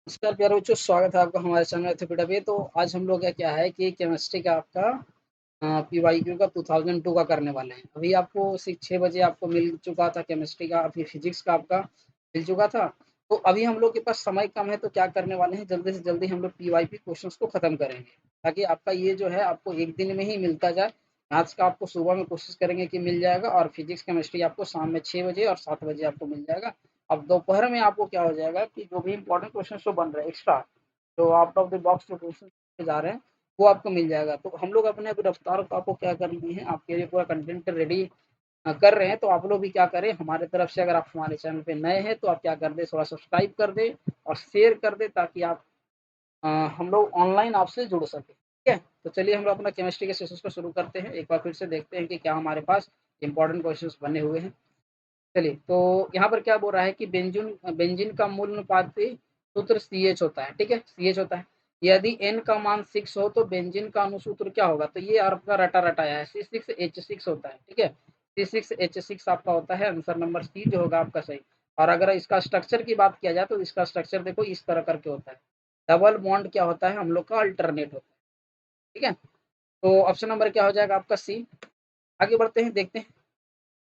नमस्कार प्यारे बच्चों, स्वागत है आपका हमारे चैनल एथोपीडिया पे। तो आज हम लोग का क्या है कि केमिस्ट्री का आपका पीवाईक्यू का 2002 का करने वाले हैं। अभी आपको 6 बजे आपको मिल चुका था केमिस्ट्री का, अभी फिजिक्स का आपका मिल चुका था। तो अभी हम लोग के पास समय कम है, तो क्या करने वाले हैं, जल्दी से जल्दी हम लोग पीवाईक्यू क्वेश्चंस को खत्म करेंगे ताकि आपका ये जो है आपको एक दिन में ही मिलता जाए। मैथ्स का आपको सुबह में कोशिश करेंगे कि मिल जाएगा, और फिजिक्स केमिस्ट्री आपको शाम में 6 बजे और 7 बजे आपको मिल जाएगा। अब दोपहर में आपको क्या हो जाएगा कि जो भी इंपॉर्टेंट क्वेश्चन जो बन रहे हैं एक्स्ट्रा, जो आउट ऑफ द बॉक्स जो क्वेश्चन जा रहे हैं, वो आपको मिल जाएगा। तो हम लोग अपने अभी रफ्तार को आपको क्या करनी है, आपके लिए पूरा कंटेंट रेडी कर रहे हैं। तो आप लोग भी क्या करें, हमारे तरफ से अगर आप हमारे चैनल पे नए हैं तो आप क्या कर दें, थोड़ा सब्सक्राइब कर दें और शेयर कर दें ताकि आप हम लोग ऑनलाइन आपसे जुड़ सके। ठीक है, तो चलिए हम लोग अपना केमिस्ट्री के सेशंस को शुरू करते हैं। एक बार फिर से देखते हैं कि क्या हमारे पास इंपॉर्टेंट क्वेश्चंस बने हुए हैं। चलिए, तो यहाँ पर क्या बोल रहा है कि बेंजीन बेंजीन का मूल अनुपाती सूत्र CH होता है। ठीक है, CH होता है। यदि N का मान 6 हो तो बेंजीन का अनुसूत्र क्या होगा? तो ये आपका रटा रटाया है, C6H6 होता है। ठीक है, C6H6 आपका होता है। आंसर नंबर सी जो होगा आपका सही। और अगर इसका स्ट्रक्चर की बात किया जाए तो इसका स्ट्रक्चर देखो इस तरह करके होता है। डबल बॉन्ड क्या होता है, हम लोग का अल्टरनेट होता है। ठीक है, तो ऑप्शन नंबर क्या हो जाएगा आपका सी। आगे बढ़ते हैं, देखते हैं।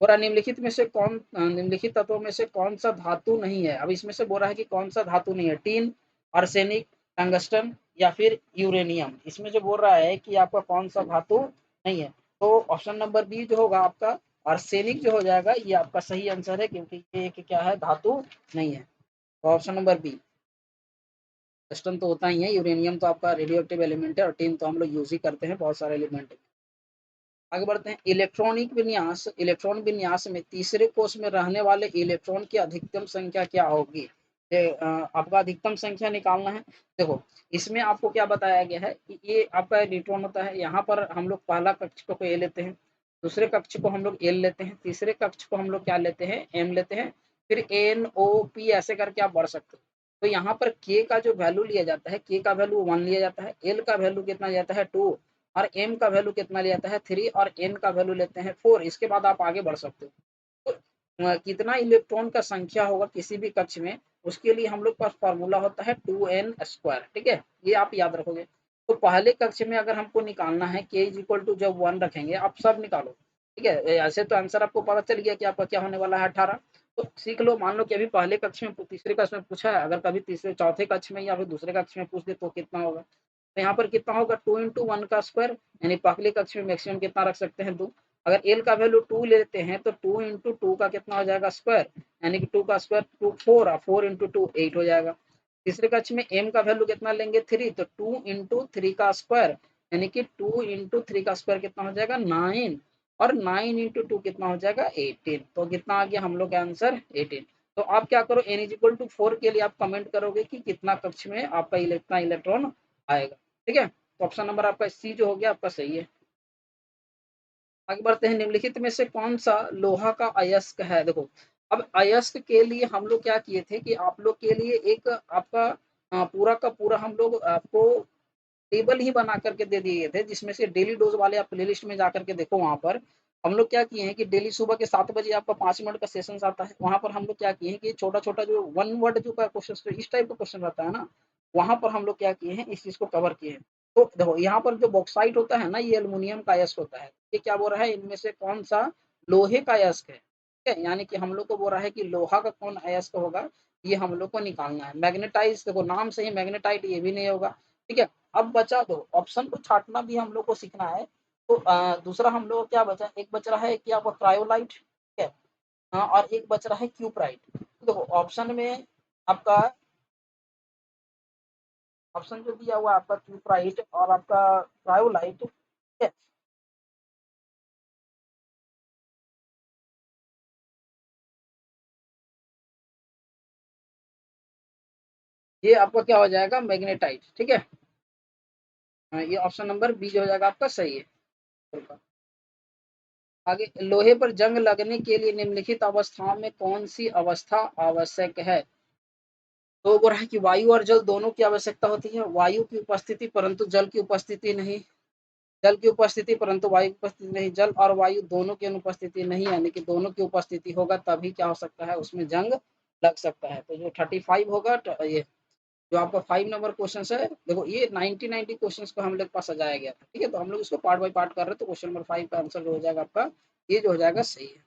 बोला निम्नलिखित में से निम्नलिखित तत्वों में से कौन सा धातु नहीं है? अब इसमें से बोल रहा है कि कौन सा धातु नहीं है, टीन, आर्सेनिक, टंगस्टन या फिर यूरेनियम। इसमें जो बोल रहा है कि आपका कौन सा धातु नहीं है, तो ऑप्शन नंबर बी जो होगा आपका आर्सेनिक जो हो जाएगा, ये आपका सही आंसर है, क्योंकि ये एक क्या है, धातु नहीं है। तो ऑप्शन नंबर बी। टंगस्टन तो होता ही है, यूरेनियम तो आपका रेडियो एक्टिव एलिमेंट है, और टीन तो हम लोग यूज ही करते हैं बहुत सारे एलिमेंट। आगे बढ़ते हैं। इलेक्ट्रॉन विन्यास में तीसरे कोष में रहने वाले इलेक्ट्रॉन की अधिकतम संख्या क्या होगी? आपका अधिकतम संख्या निकालना है। देखो, इसमें आपको क्या बताया गया है कि ये आपका न्यूट्रॉन होता है। यहाँ पर हम लोग पहला कक्ष को ए लेते हैं, दूसरे कक्ष को हम लोग एल लेते हैं, तीसरे कक्ष को हम लोग क्या लेते हैं, एम लेते हैं, फिर एन ओ पी ऐसे करके आप बढ़ सकते हो। तो यहाँ पर के का जो वैल्यू लिया जाता है, के का वैल्यू 1 लिया जाता है, एल का वैल्यू कितना लिया जाता है 2, और एम का वैल्यू कितना लिया जाता है 3, और एन का वैल्यू लेते हैं 4। इसके बाद आप आगे बढ़ सकते हो। तो कितना इलेक्ट्रॉन का संख्या होगा किसी भी कक्ष में, उसके लिए हम लोग पास फार्मूला होता है 2n²। ठीक है, ये आप याद रखोगे। तो पहले कक्ष में अगर हमको निकालना है के इज इक्वल टू, जब 1 रखेंगे आप सब निकालो। ठीक है, ऐसे तो आंसर आपको पता चल गया कि आपका क्या होने वाला है, 18। तो सीख लो, मान लो कि अभी पहले कक्ष में, तीसरे कक्ष में पूछा है, अगर कभी तीसरे चौथे कक्ष में या फिर दूसरे कक्ष में पूछ दे तो कितना होगा। तो यहाँ पर कितना होगा, 2 × 1 का स्क्वायर, यानी पहले कक्ष में मैक्सिमम कितना रख सकते हैं, 2। अगर एल का वैल्यू 2 लेते हैं तो 2 × 2 का कितना हो जाएगा, स्क्वायर, यानी कि 2 का स्क्वायर 2 4, और 4 × 2 8 हो जाएगा। तीसरे कक्ष में एम का वैल्यू कितना लेंगे, 3, तो 2 × 3 का स्क्वायर, यानी कि 2 × 3 का स्क्वायर कितना हो जाएगा, 9, और 9 × 2 कितना हो जाएगा, 18। तो कितना आ गया हम लोग का आंसर, 18। तो आप क्या करो, n इक्वल टू 4 के लिए आप कमेंट करोगे कि कितना कक्ष में आपका इतना इलेक्ट्रॉन आएगा। ठीक है, तो ऑप्शन नंबर आपका सी जो हो गया आपका सही है। आगे बढ़ते हैं। निम्नलिखित में से कौन सा लोहा का अयस्क है? देखो, अब अयस्क के लिए हम लोग क्या किए थे कि आप लोग के लिए एक आपका पूरा का पूरा हम लोग आपको टेबल ही बना करके दे दिए थे, जिसमें से डेली डोज वाले आप प्लेलिस्ट में जा करके देखो। वहाँ पर हम लोग क्या किए हैं कि डेली सुबह के 7 बजे आपका 5 मिनट का सेशन आता है। वहाँ पर हम लोग क्या किए हैं कि छोटा छोटा जो वन वर्ड जो का क्वेश्चन, इस टाइप का क्वेश्चन रहता है ना, वहाँ पर हम लोग क्या किए हैं, इस चीज को कवर किए हैं। तो देखो, यहाँ पर जो बॉक्साइट होता है ना, ये एल्युमिनियम का अयस्क होता है। ये क्या बोल रहा है, इनमें से कौन सा लोहे का अयस्क है? ठीक है, यानी कि हम लोग को बोल रहा है कि लोहा का कौन अयस्क होगा, ये हम लोग को निकालना है। मैग्नेटाइज, देखो नाम से ही मैग्नेटाइट, ये भी नहीं होगा। ठीक है, अब बचा दो ऑप्शन को छाटना भी हम लोग को सीखना है। तो दूसरा हम लोग को क्या बचा, एक बच रहा है कि आपका क्रायोलाइट, ठीक है, और एक बच रहा है क्यूप्राइट। तो देखो ऑप्शन में आपका ऑप्शन जो दिया हुआ है आपका क्यूप्राइट और आपका क्रायोलाइट, ठीक है, ये आपका क्या हो जाएगा, मैग्नेटाइट। ठीक है, ये ऑप्शन नंबर बी जो हो जाएगा आपका सही है। आगे, लोहे पर जंग लगने के लिए निम्नलिखित अवस्थाओं में कौन सी अवस्था आवश्यक है? तो बोल रहा है कि वायु और जल दोनों की आवश्यकता होती है। वायु की उपस्थिति परंतु जल की उपस्थिति नहीं, जल की उपस्थिति परंतु वायु की उपस्थिति नहीं, जल और वायु दोनों की अनुपस्थिति नहीं, यानी कि दोनों की उपस्थिति होगा तभी क्या हो सकता है, उसमें जंग लग सकता है। तो जो 35 होगा ये जो आपका 5 नंबर क्वेश्चन है, देखो ये 90 क्वेश्चंस को हम लोग पास सजाया गया था, ठीक है। तो हम लोग इसको पार्ट बाय पार्ट कर रहे हैं, तो क्वेश्चन नंबर 5 का आंसर जो हो जाएगा आपका, ये जो हो जाएगा सही है।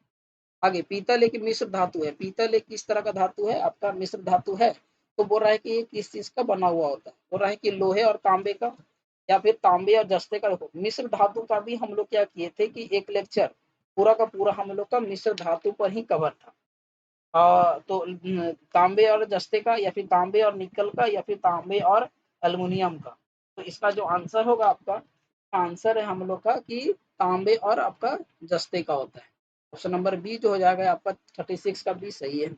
आगे पीतल एक मिश्र धातु है। पीतल एक किस तरह का धातु है? आपका मिश्र धातु है। तो बोल रहा है कि ये किस चीज का बना हुआ होता है? बोल रहा है कि लोहे और तांबे का, या फिर तांबे और जस्ते का। देखो मिश्र धातु का भी हम लोग क्या किए थे कि एक लेक्चर पूरा का पूरा हम लोग का मिश्र धातु पर ही कवर था। तो तांबे और जस्ते का, या फिर तांबे और निकल का, या फिर तांबे और एल्युमिनियम का। तो इसका जो आंसर होगा आपका, आंसर है हम लोग का कि तांबे और आपका जस्ते का होता है। ऑप्शन नंबर बी जो हो जाएगा आपका 36 का बी सही है।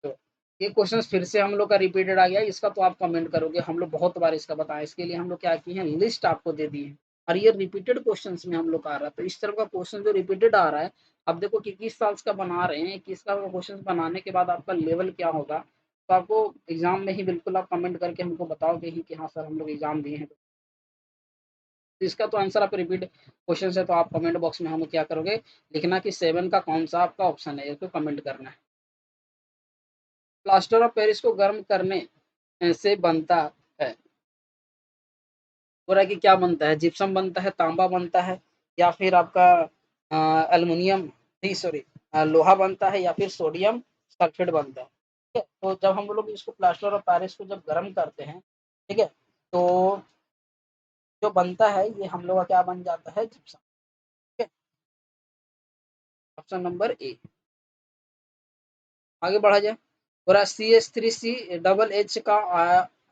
तो ये क्वेश्चन फिर से हम लोग का रिपीटेड आ गया, इसका तो आप कमेंट करोगे, हम लोग बहुत बार इसका बताएं, इसके लिए हम लोग क्या किए हैं, लिस्ट आपको दे दी है। और ये रिपीटेड क्वेश्चन में हम लोग का आ रहा है, तो इस तरह का क्वेश्चन जो रिपीटेड आ रहा है, अब देखो कि किस साल का बना रहे हैं, किस साल का क्वेश्चन बनाने के बाद आपका लेवल क्या होगा। तो आपको एग्जाम में ही बिल्कुल आप कमेंट करके हमको बताओगे ही कि हाँ सर हम लोग एग्जाम दिए हैं। तो इसका तो आंसर आप रिपीट क्वेश्चन है, तो आप कमेंट बॉक्स में हमें क्या करोगे, लिखना कि 7 का कौन सा आपका ऑप्शन है, इसको कमेंट करना है। प्लास्टर ऑफ पेरिस को गर्म करने से बनता है। बोला कि क्या बनता है, जिप्सम बनता है, तांबा बनता है, या फिर आपका एल्युमिनियम, नहीं सॉरी, लोहा बनता है, या फिर सोडियम सल्फेट बनता है। ठीक है, तो जब हम लोग इसको प्लास्टर ऑफ पेरिस को जब गर्म करते हैं, ठीक है, तो जो बनता है ये हम लोग का क्या बन जाता है, जिप्सम। ठीक है, ऑप्शन नंबर ए। आगे बढ़ा जाए। पूरा CH3C का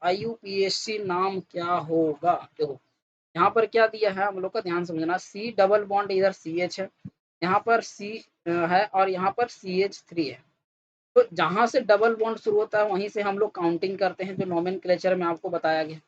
IUPAC नाम क्या होगा? देखो यहाँ पर क्या दिया है हम लोग का, ध्यान समझना। C डबल बॉन्ड इधर CH है, यहाँ पर C है, और यहाँ पर CH3 है। तो जहां से डबल बॉन्ड शुरू होता है वहीं से हम लोग काउंटिंग करते हैं, जो नोमेनक्लेचर में आपको बताया गया।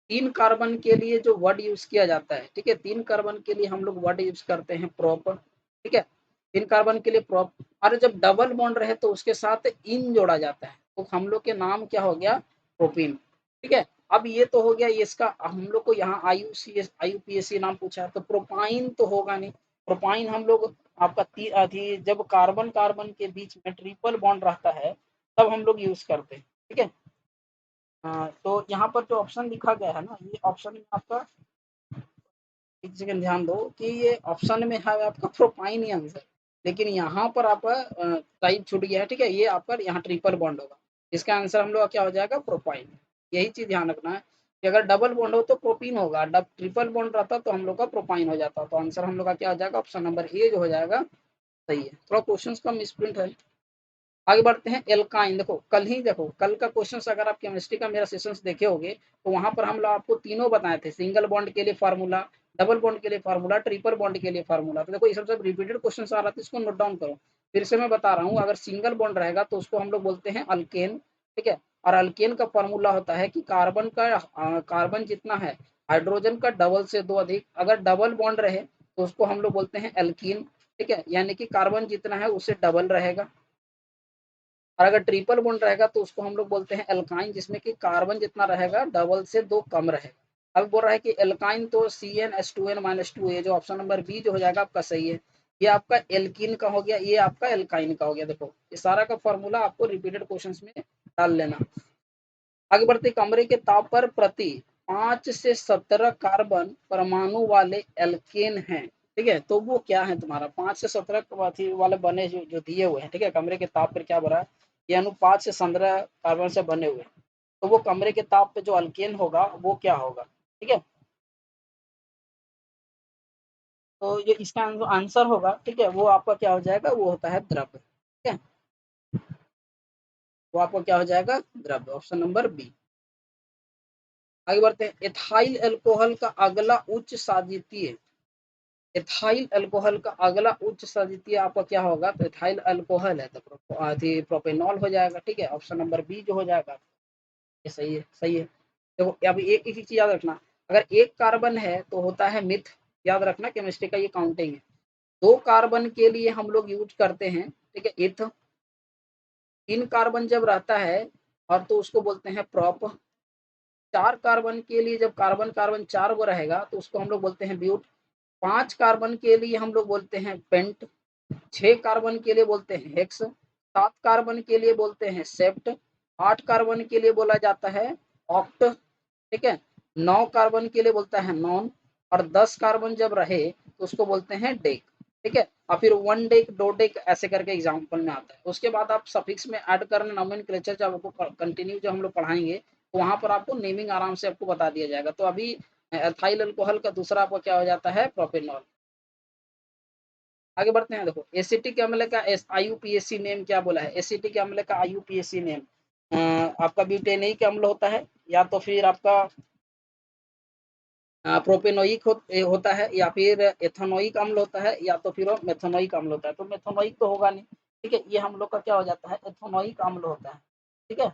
3 कार्बन के लिए जो वर्ड यूज किया जाता है, ठीक है, 3 कार्बन के लिए हम लोग वर्ड यूज करते हैं प्रोप। ठीक है, 3 कार्बन के लिए प्रोप। और जब डबल बॉन्ड रहे तो उसके साथ इन जोड़ा जाता है, तो हम लोग के नाम क्या हो गया, प्रोपीन। ठीक है, अब ये तो हो गया, ये इसका हम लोग को यहाँ IUPAC नाम पूछा है, तो प्रोपाइन तो होगा नहीं। प्रोपाइन हम लोग आपका जब कार्बन कार्बन के बीच में ट्रिपल बॉन्ड रहता है तब हम लोग यूज करते हैं। ठीक है, तो यहाँ पर जो ऑप्शन लिखा गया है ना, ये ऑप्शन में आपका, एक सेकंड ध्यान दो कि ये ऑप्शन में है आपका प्रोपाइन ही आंसर, लेकिन यहाँ पर आपका टाइप छूट गया है। ठीक है, ये आपका यहाँ ट्रिपल बॉन्ड होगा, इसका आंसर हम लोग का क्या हो जाएगा, प्रोपाइन। यही चीज ध्यान रखना है कि अगर डबल बॉन्ड हो तो प्रोपीन होगा, ट्रिपल बॉन्ड रहता तो हम लोग का प्रोपाइन हो जाता। तो आंसर हम लोग का क्या हो जाएगा, ऑप्शन नंबर ए जो हो जाएगा सही है। थोड़ा क्वेश्चन का मिसप्रिंट है। आगे बढ़ते हैं। एल्काइन, देखो कल ही, देखो कल का क्वेश्चन अगर आप केमिस्ट्री का मेरा सेशंस देखे होगे, तो वहां पर हम लोग आपको तीनों बताए थे, सिंगल बॉन्ड के लिए फार्मूला, डबल बॉन्ड के लिए फार्मूला, ट्रिपल बॉन्ड के लिए फार्मूला। तो देखो ये सब रिपीटेड क्वेश्चन आ रहा था, इसको नोट डाउन करो। फिर से मैं बता रहा हूँ, अगर सिंगल बॉन्ड रहेगा तो उसको हम लोग बोलते हैं अल्केन। ठीक है, और अल्केन का फॉर्मूला होता है कि कार्बन जितना है हाइड्रोजन का डबल से 2 अधिक। अगर डबल बॉन्ड रहे तो उसको हम लोग बोलते हैं एल्कीन। ठीक है, यानी कि कार्बन जितना है उससे डबल रहेगा। और अगर ट्रिपल बॉन्ड रहेगा तो उसको हम लोग बोलते हैं एल्काइन, जिसमें कि कार्बन जितना रहेगा डबल से 2 कम रहेगा। अब बोल रहा है कि एल्काइन तो CnH2n-2, ये जो ऑप्शन नंबर बी जो हो जाएगा आपका सही है। ये आपका एल्कीन का हो गया, ये आपका एल्काइन का हो गया। देखो ये सारा का फॉर्मूला आपको रिपीटेड क्वेश्चंस में डाल लेना। आगे बढ़ते, कमरे के ताप पर प्रति 5 से 17 कार्बन परमाणु वाले एल्केन हैं। ठीक है, तो वो क्या है तुम्हारा, 5 से 17 वाले बने जो दिए हुए हैं। ठीक है, कमरे के ताप पर क्या बना, ये अणु 5 से 17 कार्बन से बने हुए हैं। तो वो कमरे के ताप पे जो अल्केन होगा वो क्या होगा। ठीक है, तो ये इसका आंसर होगा, ठीक है, वो आपका क्या हो जाएगा, वो होता है द्रव। ठीक है, वो आपका क्या हो जाएगा, द्रव, ऑप्शन नंबर बी। आगे बढ़ते हैं। एथाइल अल्कोहल का अगला उच्च साजितीय, एथाइल अल्कोहल का अगला उच्च साजितीय आपका क्या होगा, तो एथाइल अल्कोहल है तो प्रोपेनॉल हो जाएगा। ठीक है, ऑप्शन नंबर बी जो हो जाएगा, ये सही है, सही है। देखो अभी एक एक चीज याद रखना, अगर एक कार्बन है तो होता है मिथ, याद रखना केमिस्ट्री का ये काउंटिंग है। 2 कार्बन के लिए हम लोग यूज करते हैं, ठीक है, इथ। 3 कार्बन जब रहता है और तो उसको बोलते हैं प्रोप। 4 कार्बन के लिए जब कार्बन कार्बन 4 गो रहेगा तो उसको हम लोग बोलते हैं ब्यूट। 5 कार्बन के लिए हम लोग बोलते हैं पेंट। 6 कार्बन के लिए बोलते हैं हेक्स। 7 कार्बन के लिए बोलते हैं सेप्ट। 8 कार्बन के लिए बोला जाता है ऑक्ट, ठीक है। 9 कार्बन के लिए बोलता है नॉन, और 10 कार्बन जब रहे तो उसको बोलते हैं डेक, ठीक है। और फिर 1 डेक 2 डेक ऐसे करके एग्जाम्पल में आता है। उसके बाद आप सफिक्स में ऐड करना नोमेनक्लेचर जब आपको कंटिन्यू जब हम लोग पढ़ाएंगे तो वहां पर आपको नेमिंग आराम से आपको बता दिया जाएगा। तो अभी एथाइल अल्कोहल का दूसरा आपका क्या हो जाता है, प्रोपेनॉल। आगे बढ़ते हैं, देखो एसिटिक अम्ल का आईयूपीएसी नेम क्या बोला है, एसिटिक अम्ल का आईयूपीएसी नेम आपका ब्यूटेनिक अम्ल होता है, या तो फिर आपका प्रोपेनोइक होता है, या फिर एथेनोइक अम्ल होता है, या तो फिर मेथेनोइक अम्ल होता है। तो मेथेनोइक तो होगा नहीं, ठीक है, ये हम लोग का क्या हो जाता है, एथेनोइक अम्ल होता है, ठीक है,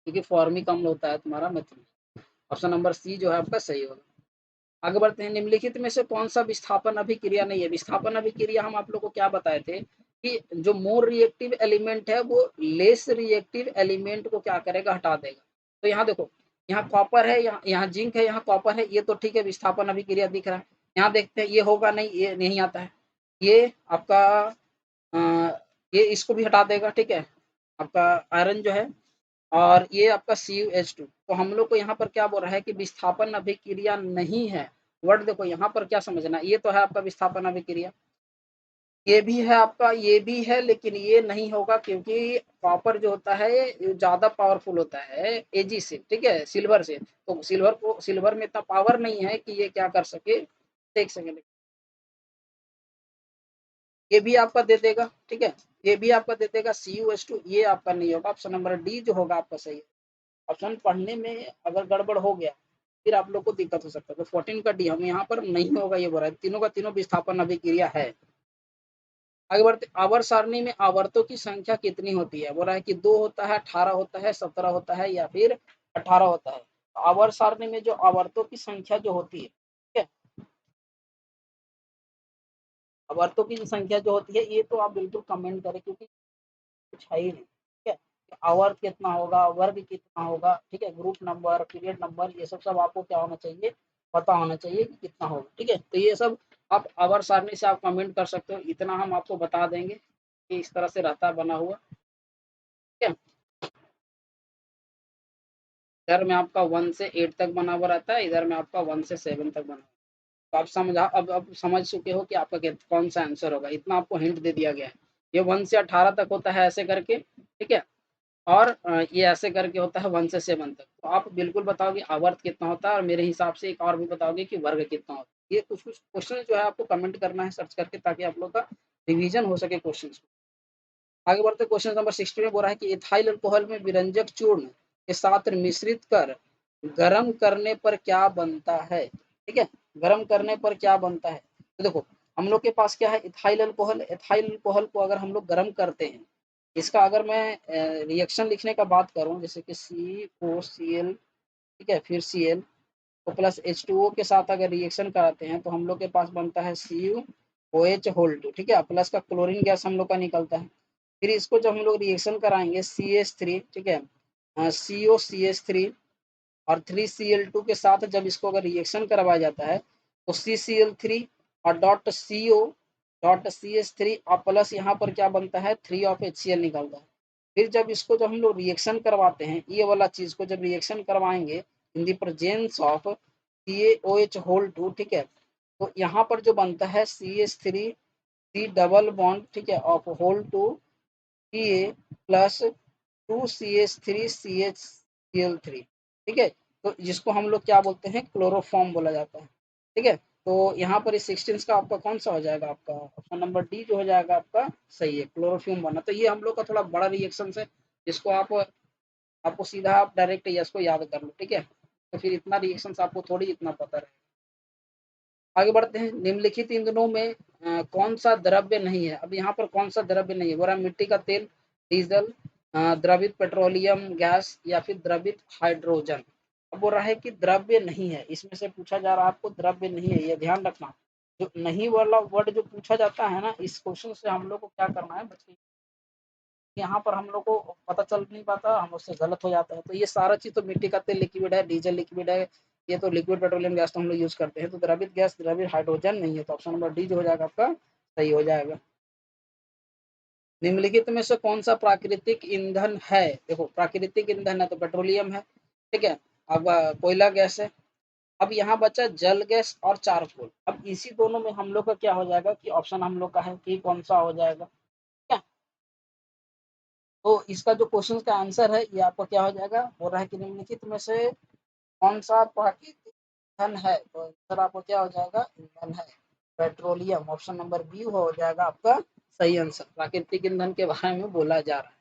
क्योंकि फॉर्मिक अम्ल होता है तुम्हारा मेथेनोइक। ऑप्शन नंबर सी जो है आपका सही होगा। आगे बढ़ते हैं, निम्नलिखित में से कौन सा विस्थापन अभिक्रिया नहीं है। विस्थापन अभिक्रिया हम आप लोग को क्या बताए थे कि जो मोर रिएक्टिव एलिमेंट है वो लेस रिएक्टिव एलिमेंट को क्या करेगा, हटा देगा। तो यहाँ देखो, यहाँ कॉपर है, यहाँ जिंक है, यहाँ कॉपर है, ये तो ठीक है, विस्थापन अभिक्रिया दिख रहा है। यहाँ देखते हैं, ये होगा नहीं, ये नहीं आता है, ये आपका ये इसको भी हटा देगा, ठीक है, आपका आयरन जो है, और ये आपका CuH2। तो हम लोग को यहाँ पर क्या बोल रहा है कि विस्थापन अभिक्रिया नहीं है। वर्ड देखो यहाँ पर क्या समझना, ये तो है आपका विस्थापन अभिक्रिया, ये भी है आपका, ये भी है, लेकिन ये नहीं होगा क्योंकि कॉपर जो होता है ये ज्यादा पावरफुल होता है एजी से, ठीक है, सिल्वर से। तो सिल्वर में इतना पावर नहीं है कि ये क्या कर सके, देख सके। ये भी आपका दे देगा, ठीक है, ये भी आपका दे देगा CuH2, ये आपका नहीं होगा। ऑप्शन नंबर डी जो होगा आपका सही है। ऑप्शन पढ़ने में अगर गड़बड़ हो गया फिर आप लोग को दिक्कत हो सकता है। तो 14 का डी हम यहाँ पर नहीं होगा, ये बोल रहा है, तीनों का तीनों विस्थापन अभिक्रिया है। आगे बढ़ते, आवर्त सारणी में आवर्तों की संख्या कितनी होती है, बोल रहा है कि 2 होता है, 18 होता है, 17 होता है, या फिर 18 होता है। तो आवर्त सारणी में जो आवर्तों की संख्या जो होती है, ठीक है, आवर्तों की संख्या जो होती है, ये तो आप बिल्कुल कमेंट करें क्योंकि कुछ है ही नहीं, ठीक है। आवर कितना होगा, वर्ग कितना होगा, ठीक है, ग्रुप नंबर, पीरियड नंबर, ये सब सब आपको क्या होना चाहिए, पता होना चाहिए कि कितना होगा, ठीक है। तो ये सब आप आवर सारणी से आप कमेंट कर सकते हो, इतना हम आपको बता देंगे कि इस तरह से रहता है बना हुआ, ठीक है। इधर में आपका 1 से 8 तक बना हुआ रहता है, इधर में आपका 1 से 7 तक बना। तो आप समझा, अब समझ चुके हो कि आपका कौन सा आंसर होगा, इतना आपको हिंट दे दिया गया है। ये 1 से 18 तक होता है ऐसे करके, ठीक है, और ये ऐसे करके होता है 1 से 7 तक। तो आप बिल्कुल बताओगे आवर्त कितना होता है, और मेरे हिसाब से एक और भी बताओगे कि वर्ग कितना होता है। ये कुछ कुछ क्वेश्चन जो है आपको कमेंट करना है सर्च करके, ताकि आप लोग का रिवीजन हो सके क्वेश्चन। आगे बढ़ते, क्वेश्चन नंबर 60 में बोल रहा है कि इथाइल अल्कोहल में विरंजक चूर्ण के साथ मिश्रित कर गर्म करने पर क्या बनता है, ठीक है, गर्म करने पर क्या बनता है। तो देखो हम लोग के पास क्या है, इथाइल अल्कोहल। इथाइल अल्कोहल को अगर हम लोग गर्म करते हैं, इसका अगर मैं रिएक्शन लिखने का बात करूं, जैसे कि COCl, ठीक है, फिर Cl तो प्लस H2O के साथ अगर रिएक्शन कराते हैं तो हम लोग के पास बनता है CuOH होल 2, ठीक है, प्लस का क्लोरीन गैस हम लोग का निकलता है। फिर इसको जब हम लोग रिएक्शन कराएंगे CH3, ठीक है, COCH3 और 3Cl2 के साथ जब इसको अगर रिएक्शन करवाया जाता है तो CCl3 और .CO.CH3 और प्लस यहाँ पर क्या बनता है 3 ऑफ HCl निकलता है। फिर जब इसको जब हम लोग रिएक्शन करवाते हैं, ये वाला चीज को जब रिएक्शन करवाएंगे in the presence of CaOH whole 2, ठीक है, तो यहाँ पर जो बनता है CH3 C डबल बॉन्ड, ठीक है, of whole 2 Ca plus 2CH3CHCl3, ठीक है, तो जिसको हम लोग क्या बोलते हैं, क्लोरोफॉर्म बोला जाता है, ठीक है। तो यहाँ पर इस 16 का आपका कौन सा हो जाएगा, आपका ऑप्शन नंबर डी जो हो जाएगा आपका सही है, क्लोरोफॉर्म बना। तो ये हम लोग का थोड़ा बड़ा रिएक्शन है, जिसको आपको सीधा आप डायरेक्ट यस को याद कर लो, ठीक है, तो फिर इतना रिएक्शन आपको थोड़ी इतना पता रहे। आगे बढ़ते हैं, निम्नलिखित ईंधनों में कौन सा द्रव्य नहीं है। अब यहाँ पर कौन सा द्रव्य नहीं है, बोला मिट्टी का तेल, डीजल, द्रवित पेट्रोलियम गैस, या फिर द्रवित हाइड्रोजन। अब बोल रहा है कि द्रव्य नहीं है, इसमें से पूछा जा रहा है आपको द्रव्य नहीं है, ये ध्यान रखना। जो नहीं वाला वर्ड जो पूछा जाता है ना, इस क्वेश्चन से हम लोग को क्या करना है बच्चे, यहाँ पर हम लोग को पता चल नहीं पाता, हम उससे गलत हो जाता है। तो ये सारा चीज तो मिट्टी का तेल लिक्विड है, डीजल लिक्विड है, ये तो लिक्विड पेट्रोलियम गैस तो हम लोग यूज करते हैं। तो द्रवित गैस, द्रवित हाइड्रोजन नहीं है, तो ऑप्शन नंबर डी जो हो जाएगा आपका सही हो जाएगा। निम्नलिखित में से कौन सा प्राकृतिक ईंधन है? देखो प्राकृतिक ईंधन है तो पेट्रोलियम है, ठीक है। अब कोयला गैस है। अब यहाँ बचा जल गैस और चारकोल। अब इसी दोनों में हम लोग का क्या हो जाएगा कि ऑप्शन हम लोग का है कि कौन सा हो जाएगा, क्या? तो इसका जो क्वेश्चन का आंसर है ये आपका क्या हो जाएगा, बोल रहा है कि निम्नलिखित में से कौन सा प्राकृतिक ईंधन है, तो आंसर आपको क्या हो जाएगा, ईंधन है पेट्रोलियम। ऑप्शन नंबर बी हो जाएगा आपका सही आंसर। प्राकृतिक ईंधन के बारे में बोला जा रहा है।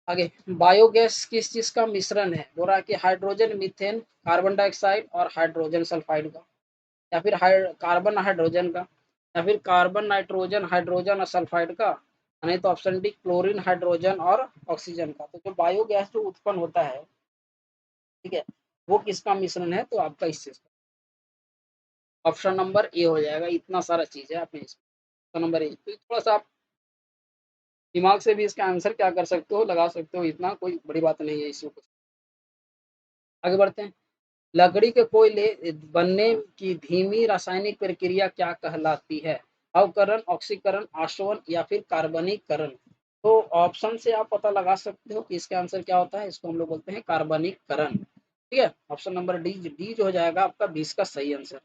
आगे, बायोगैस किस चीज का मिश्रण है? बोल रहा है कि हाइड्रोजन, मीथेन, कार्बन डाइऑक्साइड और हाइड्रोजन सल्फाइड का, या फिर कार्बन हाइड्रोजन का, या फिर कार्बन नाइट्रोजन हाइड्रोजन और सल्फाइड का, नहीं तो ऑप्शन डी क्लोरीन हाइड्रोजन और ऑक्सीजन का। तो जो बायोगैस जो उत्पन्न होता है, ठीक है, वो किसका मिश्रण है, तो आपका इस चीज का ऑप्शन नंबर ए हो जाएगा। इतना सारा चीज है आपने इसमें, ऑप्शन नंबर ए। तो थोड़ा सा आप दिमाग से भी इसका आंसर क्या कर सकते हो, लगा सकते हो, इतना कोई बड़ी बात नहीं है इसमें कुछ। आगे बढ़ते हैं। लकड़ी के कोयले बनने की धीमी रासायनिक प्रक्रिया क्या कहलाती है? अवकरण, ऑक्सीकरण, आशोवन या फिर कार्बनीकरण। तो ऑप्शन से आप पता लगा सकते हो कि इसका आंसर क्या होता है। इसको हम लोग बोलते हैं कार्बनीकरण, ठीक है। ऑप्शन नंबर डी, डी जो हो जाएगा आपका 20 का सही आंसर।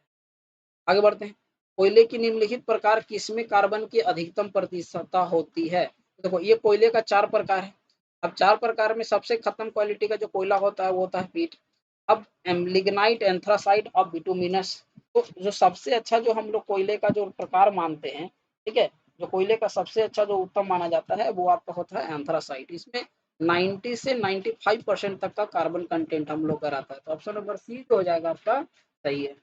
आगे बढ़ते हैं। कोयले की निम्नलिखित प्रकार किसमें कार्बन की अधिकतम प्रतिशतता होती है? देखो ये कोयले का 4 प्रकार है। अब 4 प्रकार में सबसे खत्म क्वालिटी का जो कोयला होता है वो होता है पीट। अब लिग्नाइट, एंथ्रासाइट और बिटुमिनस। तो जो सबसे अच्छा जो हम लोग कोयले का जो प्रकार मानते हैं, ठीक है, जो कोयले का सबसे अच्छा जो उत्तम माना जाता है वो आपका होता है एंथ्रासाइट। इसमें 90 से 95% तक का कार्बन कंटेंट हम लोग का रहता है। तो ऑप्शन नंबर सी जो हो जाएगा आपका सही है।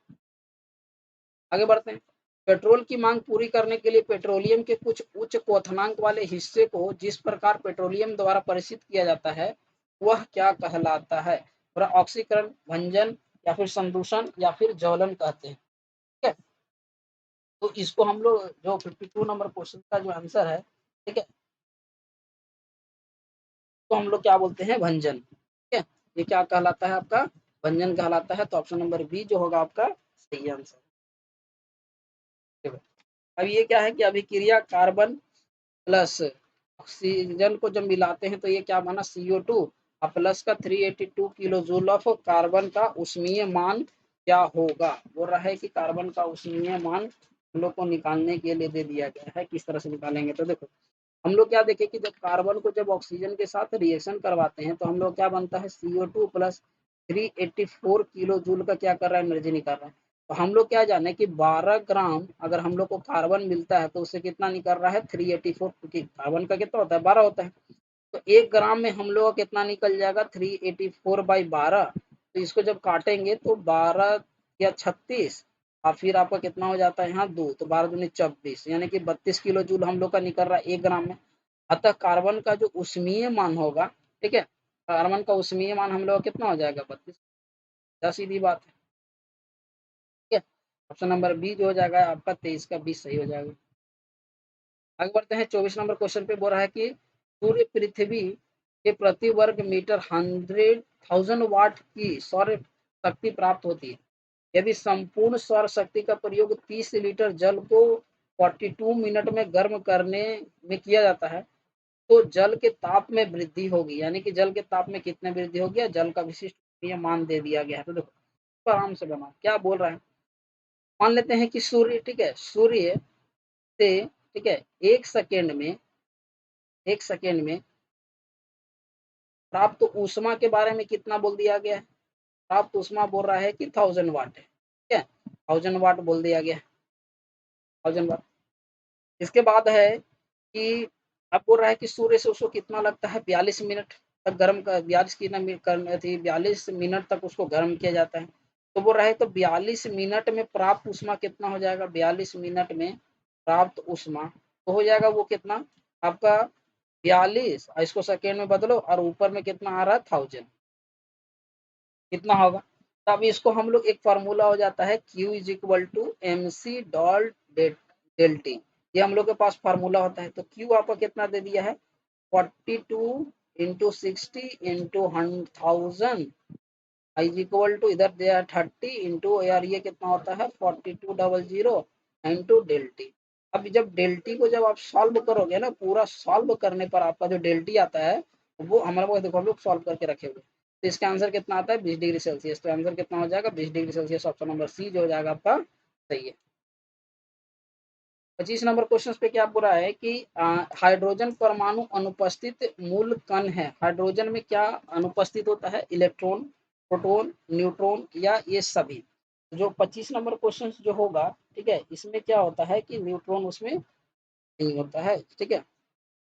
आगे बढ़ते हैं। पेट्रोल की मांग पूरी करने के लिए पेट्रोलियम के कुछ उच्च क्वथनांक वाले हिस्से को जिस प्रकार पेट्रोलियम द्वारा परिचित किया जाता है वह क्या कहलाता है? और ऑक्सीकरण, भंजन या फिर संदूषण या फिर ज्वलन कहते हैं, ठीक है। तो इसको हम लोग जो 52 नंबर क्वेश्चन का जो आंसर है, ठीक है, तो हम लोग क्या बोलते हैं, भंजन, ठीक है। ये क्या कहलाता है आपका, भंजन कहलाता है। तो ऑप्शन नंबर बी जो होगा आपका सही आंसर। अब ये क्या है कि अभिक्रिया कार्बन प्लस ऑक्सीजन को जब मिलाते हैं तो ये क्या बना, CO2 और प्लस का 382 किलो जूल ऑफ कार्बन का उष्मीय मान क्या होगा? बोल रहा है कि कार्बन का उष्मीय मान हम लोग को निकालने के लिए दे दिया गया है। किस तरह से निकालेंगे, तो देखो हम लोग क्या देखें कि जब कार्बन को जब ऑक्सीजन के साथ रिएक्शन करवाते हैं तो हम लोग क्या बनता है, CO2 प्लस 384 किलो जूल का क्या कर रहा है, एनर्जी निकाल रहा है। तो हम लोग क्या जाने कि 12 ग्राम अगर हम लोग को कार्बन मिलता है तो उससे कितना निकल रहा है, 384, क्योंकि कार्बन का कितना होता है, 12 होता है। तो 1 ग्राम में हम लोग का कितना निकल जाएगा, 384/12। तो इसको जब काटेंगे तो 12 या 36 और फिर आपका कितना हो जाता है यहाँ 2, तो 12 दूनी 24, यानी कि 32 किलो जूल हम लोग का निकल रहा है 1 ग्राम में। अतः कार्बन का जो उष्मीय मान होगा, ठीक है, कार्बन का उष्मीय मान हम लोग का कितना हो जाएगा, 32। सीधी बात है, ठीक है। ऑप्शन नंबर बी जो हो जाएगा आपका 23 का 20 सही हो जाएगा। आगे बढ़ते हैं। 24 नंबर क्वेश्चन पे बोल रहा है कि सूर्य पृथ्वी के प्रति वर्ग मीटर 100,000 वाट की सौर शक्ति प्राप्त होती है। यदि संपूर्ण सौर शक्ति का प्रयोग 30 लीटर जल को 42 मिनट में गर्म करने में किया जाता है तो जल के ताप में वृद्धि होगी, यानी कि जल के ताप में कितने वृद्धि होगी, जल का विशिष्ट मान दे दिया गया है। तो देखो आराम से बनाओ, क्या बोल रहा है। मान लेते हैं कि सूर्य, ठीक है, सूर्य से, ठीक है, 1 सेकेंड में प्राप्त ऊष्मा के बारे में कितना बोल दिया गया है, प्राप्त ऊष्मा बोल रहा है कि 1000 वाट है, ठीक है, 1000 वाट बोल दिया गया है, 1000 वाट। इसके बाद है कि अब बोल रहा है कि सूर्य से उसको कितना लगता है, 42 मिनट तक गर्म कर, 42 मिनट तक उसको गर्म किया जाता है। तो बोल रहा है तो 42 मिनट में प्राप्त ऊष्मा कितना हो जाएगा, 42 मिनट में प्राप्त ऊष्मा तो हो जाएगा वो कितना आपका 42, इसको सेकेंड में बदलो और ऊपर में कितना आ रहा है 1000, कितना होगा। तो अब इसको हम लोग एक फार्मूला हो जाता है Q is equal to MC dot del T. ये हम लोग के पास फार्मूला होता है। तो Q आपका कितना दे दिया है, 42 × 60 × 1000 इज इक्वल टू, इधर दिया 30 इंटू यार ये कितना होता है 4200 इंटू डेल टी। अब जब डेल्टी को जब आप सॉल्व करोगे ना, पूरा सॉल्व करने पर आपका जो डेल्टी आता है वो हमारे पास देखो हम लोग सॉल्व करके रखे हुए। तो इसका आंसर कितना आता है 20 डिग्री सेल्सियस। तो आंसर कितना हो जाएगा 20 degree Celsius. Option number C जो हो जाएगा आपका सही है। 25 नंबर क्वेश्चन पे क्या बोला है कि हाइड्रोजन परमाणु अनुपस्थित मूल कण है। हाइड्रोजन में क्या अनुपस्थित होता है? इलेक्ट्रॉन, प्रोटॉन, न्यूट्रॉन या ये सभी। जो 25 नंबर क्वेश्चन जो होगा, ठीक है, इसमें क्या होता है कि न्यूट्रॉन उसमें नहीं होता है, ठीक है।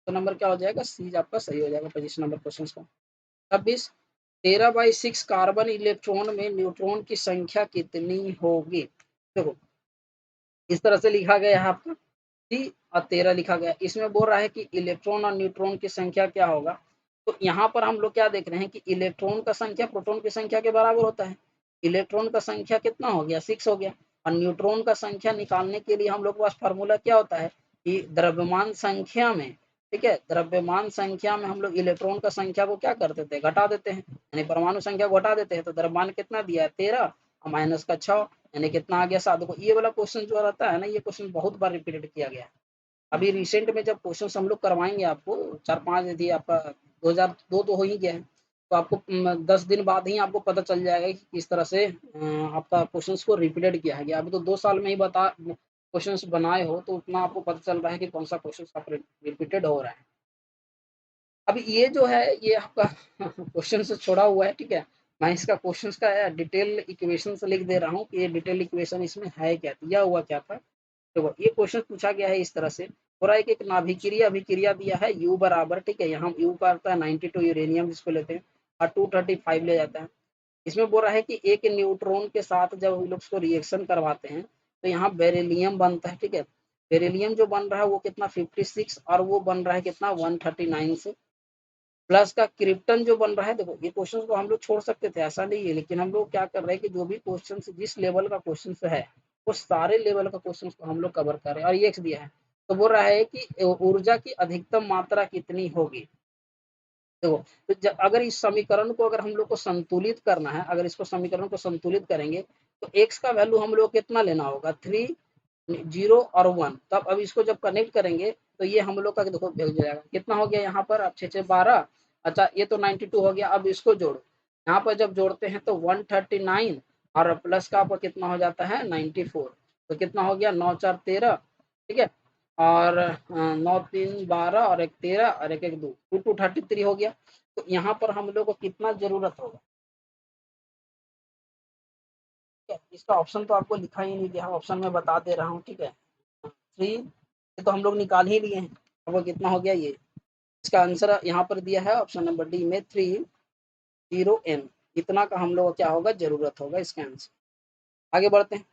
तो नंबर क्या हो जाएगा? सी आपका सही हो जाएगा 25 नंबर क्वेश्चन का। 26 13/6 कार्बन इलेक्ट्रॉन में न्यूट्रॉन की संख्या कितनी होगी? देखो इस तरह से लिखा गया है आपका 3 और 13 लिखा गया। इसमें बोल रहा है कि इलेक्ट्रॉन और न्यूट्रॉन की संख्या क्या होगा। तो यहाँ पर हम लोग क्या देख रहे हैं कि इलेक्ट्रॉन का संख्या प्रोटॉन की संख्या के बराबर होता है। इलेक्ट्रॉन का संख्या कितना हो गया? 6 हो गया। और न्यूट्रॉन का संख्या निकालने के लिए हम लोग के पास फार्मूला क्या होता है कि द्रव्यमान संख्या में, ठीक है, द्रव्यमान संख्या में हम लोग इलेक्ट्रॉन का संख्या को क्या कर देते हैं? घटा देते हैं, यानी परमाणु संख्या को घटा देते हैं। तो द्रव्यमान कितना दिया है? 13 और माइनस का 6, यानी कितना आ गया? 7 को। ये वाला क्वेश्चन जो रहता है ना, ये क्वेश्चन बहुत बार रिपीटेड किया गया है। अभी रिसेंट में जब क्वेश्चन हम लोग करवाएंगे आपको 4-5 यदि आपका 2002 तो हो ही गया है, तो आपको 10 दिन बाद ही आपको पता चल जाएगा कि किस तरह से आपका क्वेश्चंस को रिपीटेड किया है। अभी तो 2 साल में ही बता क्वेश्चंस बनाए हो, तो उतना आपको पता चल रहा है कि कौन सा क्वेश्चन आप रिपीटेड हो रहा है। अभी ये जो है ये आपका क्वेश्चन से छोड़ा हुआ है, ठीक है। मैं इसका क्वेश्चन का डिटेल इक्वेशन से लिख दे रहा हूँ कि ये डिटेल इक्वेशन इसमें है क्या, दिया हुआ क्या था। देखो ये क्वेश्चन पूछा गया है इस तरह से, थोड़ा एक नाभिकीय अभिक्रिया दिया है U बराबर, ठीक है, यहाँ U का आता है 92 यूरेनियम जिसको लेते हैं और 235 ले जाता है। इसमें बोल रहा है कि एक न्यूट्रॉन के साथ जब हम लोग उसको रिएक्शन करवाते हैं तो यहाँ बेरिलियम बनता है, ठीक है। बेरिलियम जो बन रहा है वो कितना 56 और वो बन रहा है कितना 139 से। प्लस का क्रिप्टन जो बन रहा है, देखो ये क्वेश्चन को हम लोग छोड़ सकते थे, ऐसा नहीं है, लेकिन हम लोग क्या कर रहे हैं कि जो भी क्वेश्चन जिस लेवल का क्वेश्चन है वो सारे लेवल का क्वेश्चन को हम लोग कवर कर रहे हैं। और ये एक्स दिया है तो बोल रहा है कि ऊर्जा की अधिकतम मात्रा कितनी होगी। देखो तो अगर इस समीकरण को अगर हम लोग को संतुलित करना है, अगर इसको समीकरण को संतुलित करेंगे तो एक्स का वैल्यू हम लोग कितना लेना होगा 3, 0 और 1। तब अब इसको जब कनेक्ट करेंगे तो ये हम लोग का देखो भेज जाएगा कितना हो गया यहाँ पर, अब 6 6 12। अच्छा ये तो 92 हो गया। अब इसको जोड़ो, यहाँ पर जब जोड़ते हैं तो 139 और प्लस का आपका कितना हो जाता है 94। तो कितना हो गया 9 4 13, ठीक है। और 9 3 12 और एक 13 और एक एक 2 2 33 हो गया। तो यहाँ पर हम लोग को कितना जरूरत होगा, ठीक है। इसका ऑप्शन तो आपको लिखा ही नहीं गया, ऑप्शन में बता दे रहा हूँ, ठीक है। 3 ये तो हम लोग निकाल ही लिए हैं। अब वो कितना हो गया ये, इसका आंसर यहाँ पर दिया है ऑप्शन नंबर डी में 30n। इतना का हम लोग को क्या होगा जरूरत होगा इसका आंसर। आगे बढ़ते हैं।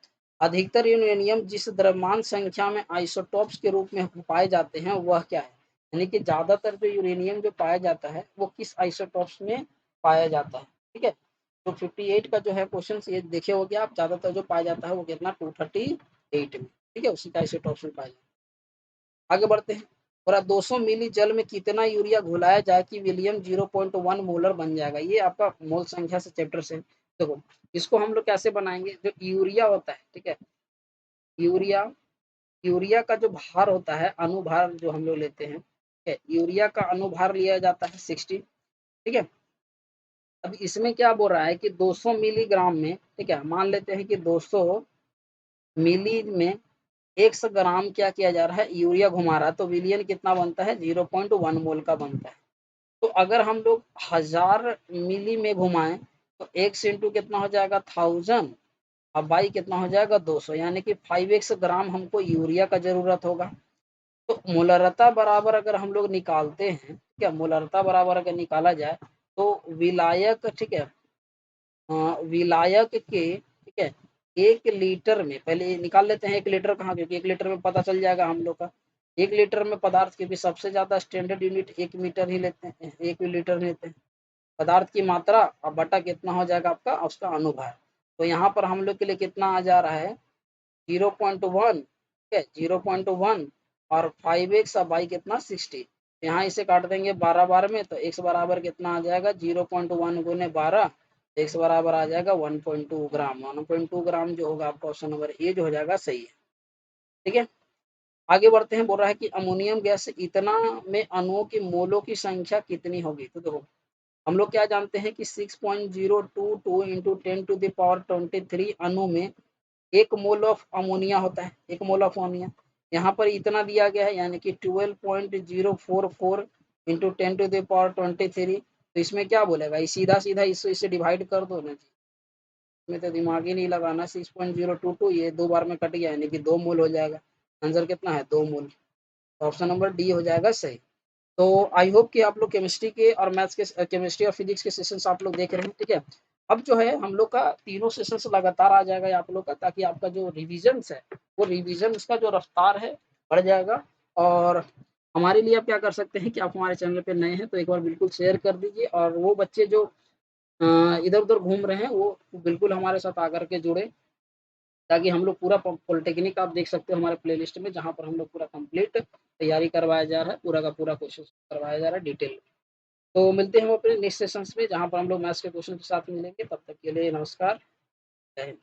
अधिकतर यूरेनियम जिस द्रव्यमान संख्या में आइसोटोप्स के रूप में पाए जाते हैं वह क्या है? यानी कि ज्यादातर जो यूरेनियम जो पाया जाता है वो किस आइसोटोप्स में पाया जाता है, ठीक है। तो 58 का जो है क्वेश्चन ये देखे हो गया आप, ज्यादातर जो पाया जाता है वो कितना 238 में, ठीक है, उसी का आइसोटोप्स में पाया जाता है। आगे बढ़ते हैं। और 200 मिली जल में कितना यूरिया घुलाया जाए कि विलियम 0.1 मोलर बन जाएगा? ये आपका मोल संख्या से चैप्टर से। देखो इसको हम लोग कैसे बनाएंगे, जो यूरिया होता है, ठीक है, यूरिया यूरिया का जो भार होता है, अनुभार जो हम लोग लेते हैं, ठीक है, यूरिया का अनुभार लिया जाता है 60, ठीक है। अब इसमें क्या बोल रहा है कि 200 मिलीग्राम में, ठीक है, मान लेते हैं कि 200 मिली में 100 ग्राम क्या किया जा रहा है यूरिया घुमा रहा है, तो विलियन कितना बनता है 0.1 मोल का बनता है। तो अगर हम लोग 1000 मिली में घुमाएं तो x इंटू कितना हो जाएगा 1000 और बाई कितना हो जाएगा 200, यानी कि 5x ग्राम हमको यूरिया का जरूरत होगा। तो मोलरता बराबर अगर हम लोग निकालते हैं, क्या मोलरता बराबर अगर निकाला जाए तो विलायक, ठीक है, विलायक के, ठीक है, 1 लीटर में पहले निकाल लेते हैं 1 लीटर कहाँ, क्योंकि 1 लीटर में पता चल जाएगा हम लोग का। 1 लीटर में पदार्थ की भी सबसे ज्यादा स्टैंडर्ड यूनिट 1 मीटर ही लेते हैं, 1 लीटर लेते हैं। पदार्थ की मात्रा और बटा कितना हो जाएगा आपका उसका अनुभार। तो यहाँ पर हम लोग के लिए कितना आ जा रहा है 0.1, ठीक है, 0.1 और 5x और बाई कितना 60। यहाँ इसे काट देंगे 12 बार में तो x बराबर कितना आ जाएगा 0.1 गुने 12, x बराबर आ जाएगा 1.2 ग्राम। 1.2 ग्राम जो होगा आपका ऑप्शन नंबर ए जो हो जाएगा सही है, ठीक है। आगे बढ़ते हैं, बोल रहा है कि अमोनियम गैस इतना में अणुओं की मोलों की संख्या कितनी होगी? तो देखो, हम लोग क्या जानते हैं कि 6.022 इंटू 10 टू द पावर 23 अणु में 1 मोल ऑफ अमोनिया होता है, 1 मोल ऑफ अमोनिया। यहाँ पर इतना दिया गया है, यानी कि 12.044 इंटू 10 टू द पावर 23। तो इसमें क्या बोलेगा, ये सीधा-सीधा इसको इससे डिवाइड कर दो ना जी। इसमें तो दिमाग ही नहीं लगाना, 6.022 ये 2 बार में कट गया, यानी कि 2 मोल हो जाएगा। आंसर कितना है? 2 मोल। तो ऑप्शन नंबर डी हो जाएगा सही। तो आई होप कि आप लोग केमिस्ट्री के और मैथ्स के केमिस्ट्री और फिजिक्स के सेशंस आप लोग देख रहे हैं, ठीक है। अब जो है हम लोग का तीनों सेशंस लगातार आ जाएगा आप लोग का, ताकि आपका जो रिविजन्स है वो रिविजन का जो रफ्तार है बढ़ जाएगा। और हमारे लिए आप क्या कर सकते हैं कि आप हमारे चैनल पे नए हैं तो एक बार बिल्कुल शेयर कर दीजिए, और वो बच्चे जो इधर उधर घूम रहे हैं वो बिल्कुल हमारे साथ आकर के जुड़े, ताकि हम लोग पूरा पॉलिटेक्निक आप देख सकते हो हमारे प्लेलिस्ट में, जहाँ पर हम लोग पूरा कंप्लीट तैयारी करवाया जा रहा है, पूरा का पूरा कोशिश करवाया जा रहा है डिटेल। तो मिलते हैं हम अपने नेक्स्ट सेशंस में, जहाँ पर हम लोग मैथ्स के क्वेश्चन के साथ मिलेंगे। तब तक के लिए नमस्कार, जय हिंद।